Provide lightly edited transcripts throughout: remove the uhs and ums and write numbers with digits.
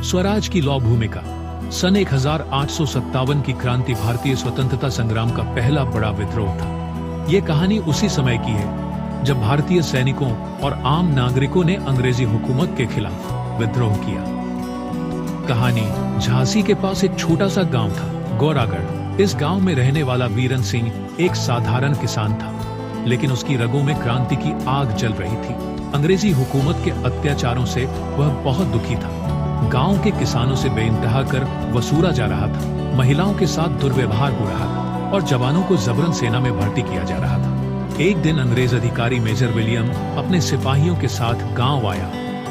स्वराज की लौ भूमिका। सन 1857 की क्रांति भारतीय स्वतंत्रता संग्राम का पहला बड़ा विद्रोह था। ये कहानी उसी समय की है जब भारतीय सैनिकों और आम नागरिकों ने अंग्रेजी हुकूमत के खिलाफ विद्रोह किया। कहानी झांसी के पास एक छोटा सा गांव था, गौरागढ़। इस गांव में रहने वाला वीरन सिंह एक साधारण किसान था, लेकिन उसकी रगों में क्रांति की आग जल रही थी। अंग्रेजी हुकूमत के अत्याचारों से वह बहुत दुखी था। गांव के किसानों से बेइंतहा कर वसूला जा रहा था, महिलाओं के साथ दुर्व्यवहार हो रहा था और जवानों को जबरन सेना में भर्ती किया जा रहा था। एक दिन अंग्रेज अधिकारी मेजर विलियम अपने सिपाहियों के साथ गांव आया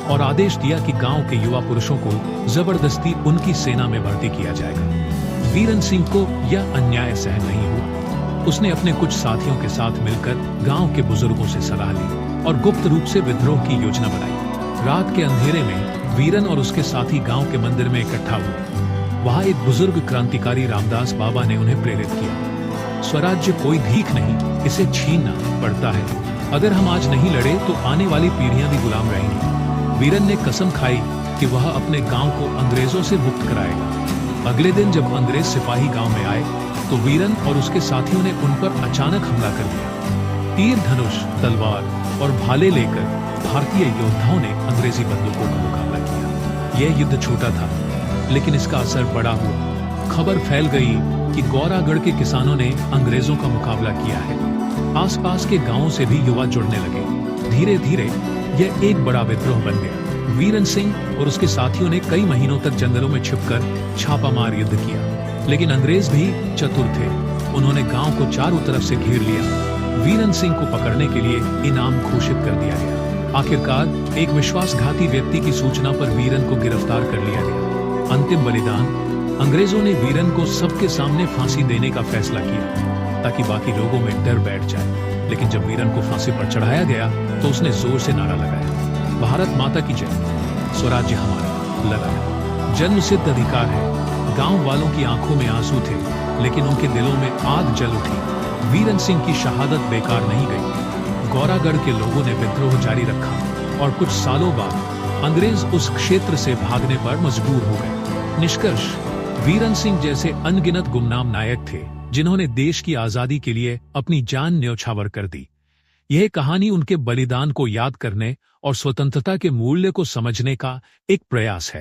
और आदेश दिया कि गांव के युवा पुरुषों को जबरदस्ती उनकी सेना में भर्ती किया जाएगा। वीरन सिंह को यह अन्याय सहन नहीं हुआ। उसने अपने कुछ साथियों के साथ मिलकर गांव के बुजुर्गों से सलाह ली और गुप्त रूप से विद्रोह की योजना बनाई। रात के अंधेरे में वीरन और उसके साथी गांव के मंदिर में इकट्ठा हुए। वहां एक बुजुर्ग क्रांतिकारी रामदास बाबा ने उन्हें प्रेरित किया। स्वराज्य कोई भीख नहीं, इसे छीनना पड़ता है। अगर हम आज नहीं लड़े तो आने वाली पीढ़ियां भी गुलाम रहेंगी। वीरन ने कसम खाई कि वह अपने गांव को अंग्रेजों से मुक्त कराएगा। अगले दिन जब अंग्रेज सिपाही गांव में आए तो वीरन और उसके साथियों ने उन पर अचानक हमला कर दिया। तीर धनुष, तलवार और भाले लेकर भारतीय योद्धाओं ने अंग्रेजी बंदूकों का मुकाबला किया। यह युद्ध छोटा था, लेकिन इसका असर बड़ा हुआ। खबर फैल गई कि गौरागढ़ के किसानों ने अंग्रेजों का मुकाबला किया है। आसपास के गांवों से भी युवा जुड़ने लगे। धीरे धीरे यह एक बड़ा विद्रोह बन गया। वीरन सिंह और उसके साथियों ने कई महीनों तक जंगलों में छिपकर छापामार युद्ध किया, लेकिन अंग्रेज भी चतुर थे। उन्होंने गांव को चारों तरफ से घेर लिया। वीरन सिंह को पकड़ने के लिए इनाम घोषित कर दिया गया। आखिरकार एक विश्वासघाती व्यक्ति की सूचना पर वीरन को गिरफ्तार कर लिया गया। अंतिम बलिदान, अंग्रेजों ने वीरन को सबके सामने फांसी देने का फैसला किया ताकि बाकी लोगों में डर बैठ जाए। लेकिन जब वीरन को फांसी पर चढ़ाया गया तो उसने जोर से नारा लगाया, भारत माता की जय, स्वराज्य हमारा। लगाया जन्म सिद्ध अधिकार है। गांव वालों की आंखों में आंसू थे, लेकिन उनके दिलों में आग जल उठी। वीरन सिंह की शहादत बेकार नहीं गई। गौरागढ़ के लोगों ने विद्रोह जारी रखा और कुछ सालों बाद अंग्रेज उस क्षेत्र से भागने पर मजबूर हो गए। निष्कर्ष, वीरन सिंह जैसे अनगिनत गुमनाम नायक थे जिन्होंने देश की आजादी के लिए अपनी जान न्यौछावर कर दी। यह कहानी उनके बलिदान को याद करने और स्वतंत्रता के मूल्य को समझने का एक प्रयास है।